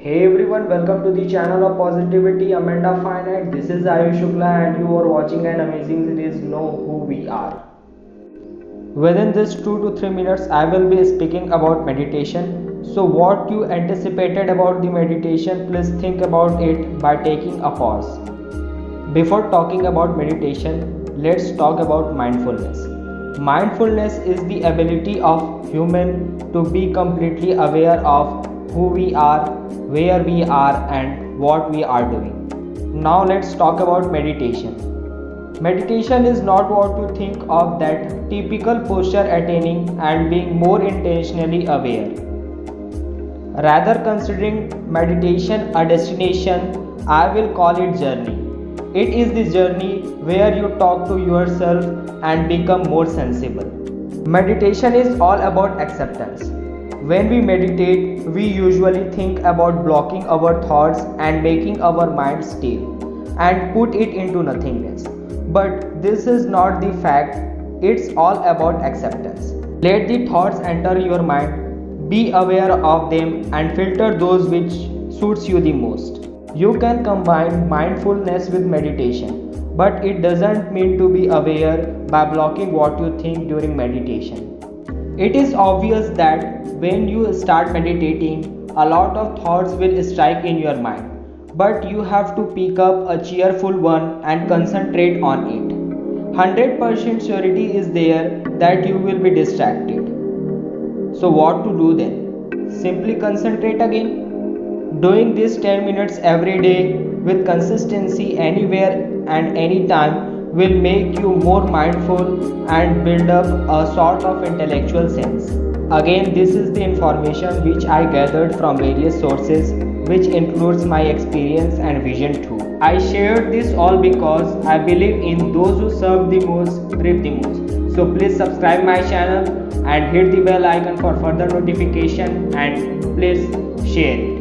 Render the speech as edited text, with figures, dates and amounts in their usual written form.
Hey everyone, welcome to the channel of Positivity Amanda Finite. This is Ayush Shukla and you are watching an amazing series Know Who We Are. Within this 2 to 3 minutes, I will be speaking about meditation. So, what you anticipated about the meditation, please think about it by taking a pause. Before talking about meditation, let's talk about mindfulness. Mindfulness is the ability of human to be completely aware of who we are, where we are and what we are doing. Now let's talk about meditation. Meditation is not what you think of that typical posture attaining and being more intentionally aware. Rather considering meditation a destination, I will call it journey. It is the journey where you talk to yourself and become more sensible. Meditation is all about acceptance. When we meditate, we usually think about blocking our thoughts and making our mind still and put it into nothingness. But this is not the fact, it's all about acceptance. Let the thoughts enter your mind, be aware of them and filter those which suits you the most. You can combine mindfulness with meditation, but it doesn't mean to be aware by blocking what you think during meditation. It is obvious that when you start meditating, a lot of thoughts will strike in your mind, but you have to pick up a cheerful one and concentrate on it. 100% surety is there that you will be distracted. So, what to do then? Simply concentrate again. Doing this 10 minutes every day with consistency anywhere and anytime will make you more mindful and build up a sort of intellectual sense. Again, this is the information which I gathered from various sources, which includes my experience and vision too. I shared this all because I believe in those who serve the most, reap the most. So please subscribe my channel and hit the bell icon for further notification and please share it.